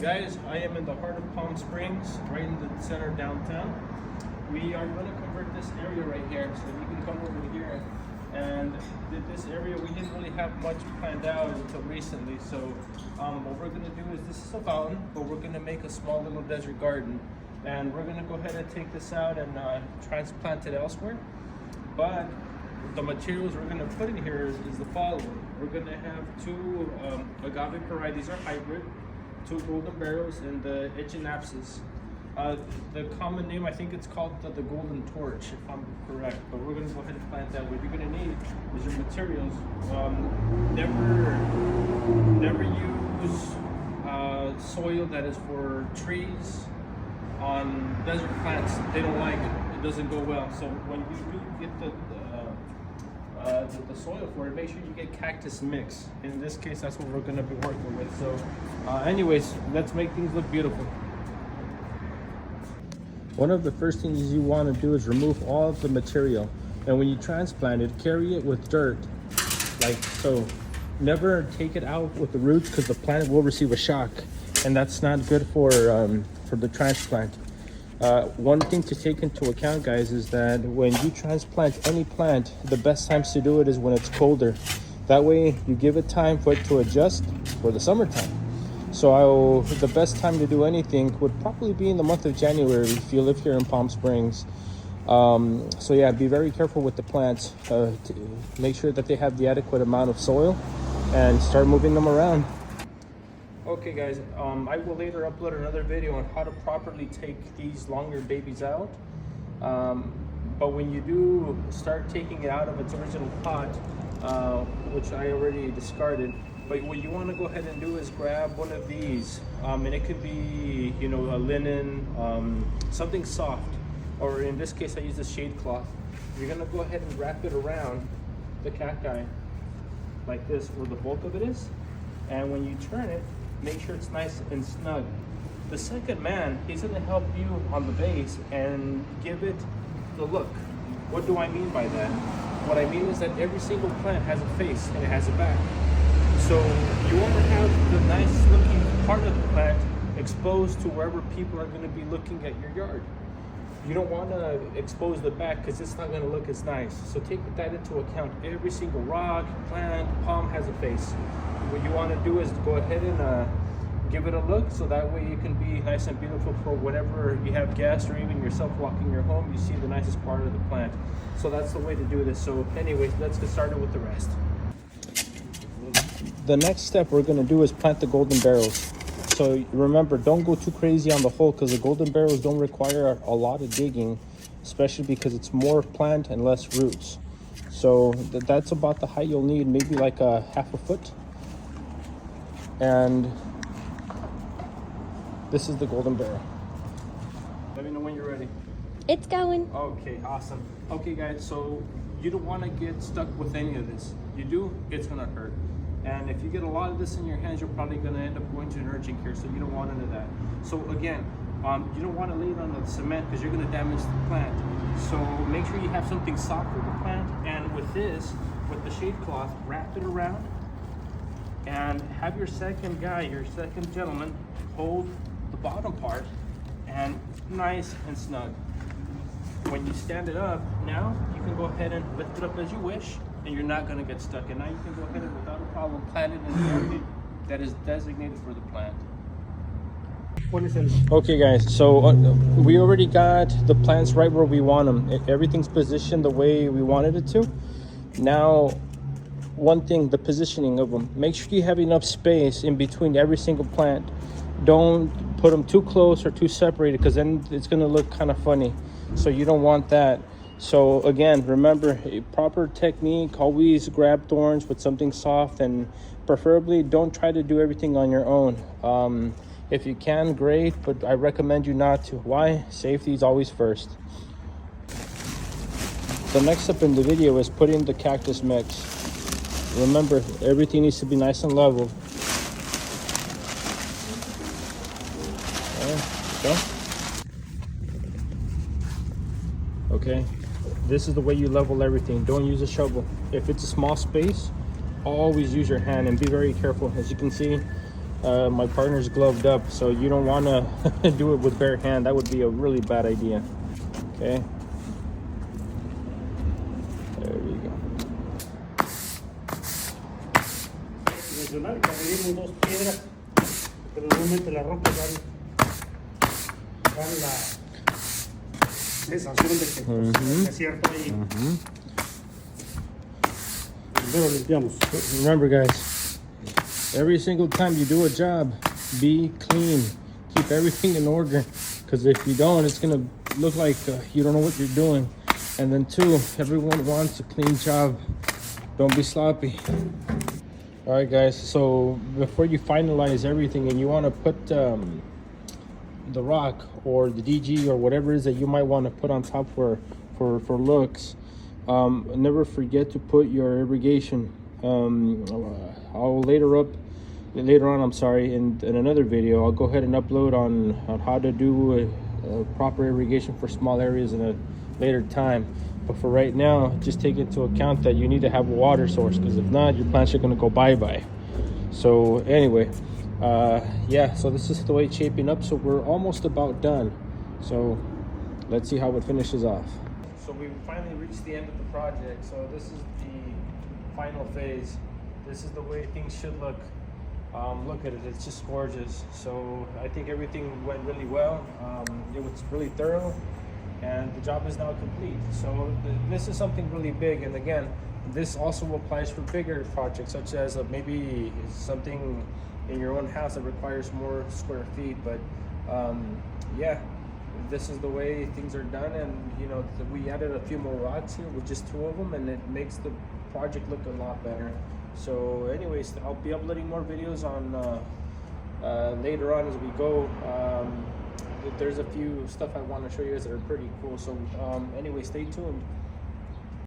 Guys, I am in the heart of Palm Springs, right in the center of downtown. We are going to convert this area right here, so you can come over here. And this area, we didn't really have much planned out until recently. So what we're going to do is, this is a fountain, but we're going to make a small little desert garden. And we're going to go ahead and take this out and transplant it elsewhere. But the materials we're going to put in here is the following. We're going to have two agave pari, these are hybrid, two golden barrels, and the echinopsis. The common name, I think it's called the golden torch, if I'm correct. But we're going to go ahead and plant that. What you're going to need is your materials. Never use soil that is for trees on desert plants. They don't like it. It doesn't go well. So when you do get the soil for it, make sure you get cactus mix. In this case, that's what we're going to be working with. So anyways, let's make things look beautiful. One of the first things you want to do is remove all of the material, and when you transplant it, carry it with dirt like so. Never take it out with the roots, because the plant will receive a shock, and that's not good for the transplant. One thing to take into account, guys, is that when you transplant any plant, the best times to do it is when it's colder. That way you give it time for it to adjust for the summertime. So the best time to do anything would probably be in the month of January if you live here in Palm Springs. So yeah, be very careful with the plants. To make sure that they have the adequate amount of soil and start moving them around. Okay guys, I will later upload another video on how to properly take these longer babies out. But when you do start taking it out of its original pot, which I already discarded, but what you want to go ahead and do is grab one of these, and it could be, you know, a linen, something soft, or in this case I use a shade cloth. You're going to go ahead and wrap it around the cacti like this, where the bulk of it is, and when you turn it, make sure it's nice and snug. The second man, he's going to help you on the base and give it the look. What do I mean by that? What I mean is that every single plant has a face and it has a back. So you want to have the nice looking part of the plant exposed to wherever people are going to be looking at your yard. You don't want to expose the back, because it's not going to look as nice. So take that into account. Every single rock, plant, palm has a face. What you want to do is go ahead and give it a look, so that way you can be nice and beautiful for whenever you have guests or even yourself walking your home. You see the nicest part of the plant. So that's the way to do this. So anyways, let's get started with the rest. The next step we're going to do is plant the golden barrels. So remember, don't go too crazy on the hole, because the golden barrels don't require a lot of digging, especially because it's more plant and less roots. So that's about the height you'll need, maybe like a half a foot. And this is the golden barrel. Let me know when you're ready. It's going. Okay, awesome. Okay guys, so you don't want to get stuck with any of this. You do, it's gonna hurt. And if you get a lot of this in your hands, you're probably gonna end up going to an urgent care, so you don't want any of that. So again, you don't want to lay it on the cement, because you're gonna damage the plant. So make sure you have something soft for the plant, and with this, with the shade cloth, wrap it around, and have your second guy, your second gentleman, hold the bottom part, and nice and snug. When you stand it up, now you can go ahead and lift it up as you wish, and you're not going to get stuck. And now you can go ahead and without a problem plant it in the area that is designated for the plant. Okay guys, so we already got the plants right where we want them. Everything's positioned the way we wanted it to. Now, one thing, the positioning of them. Make sure you have enough space in between every single plant. Don't put them too close or too separated, because then it's going to look kind of funny. So you don't want that. So again, remember, a proper technique, always grab thorns with something soft, and preferably don't try to do everything on your own. If you can, great, but I recommend you not to. Why? Safety is always first. The next step in the video is putting the cactus mix. Remember, everything needs to be nice and level. Okay, this is the way you level everything. Don't use a shovel. If it's a small space, always use your hand, and be very careful. As you can see, my partner's gloved up, so you don't want to do it with bare hand. That would be a really bad idea. Okay. There we go. Mencionar que abrimos dos piedras, pero normalmente las rocas dan la sensación de que pues, es cierto ahí. Primero limpiamos. Remember, guys, every single time you do a job, be clean. Keep everything in order, because if you don't, it's gonna look like you don't know what you're doing. And then two, everyone wants a clean job. Don't be sloppy. All right, guys, so before you finalize everything and you want to put the rock or the DG or whatever it is that you might want to put on top for looks, never forget to put your irrigation. I'll later on, I'm sorry, in another video, I'll go ahead and upload on how to do a proper irrigation for small areas in a later time. But for right now, just take into account that you need to have a water source, because if not, your plants are going to go bye-bye. So anyway, yeah, so this is the way it's shaping up. So we're almost about done. So let's see how it finishes off. So we finally reached the end of the project. So this is the final phase. This is the way things should look. Look at it, it's just gorgeous. So I think everything went really well. It was really thorough, and the job is now complete. So this is something really big, and again, this also applies for bigger projects, such as maybe something in your own house that requires more square feet. But yeah, this is the way things are done, and you know, we added a few more rocks here with just 2 of them, and it makes the project look a lot better. So anyways, I'll be uploading more videos on later on as we go. There's a few stuff I want to show you guys that are pretty cool. So anyway, stay tuned.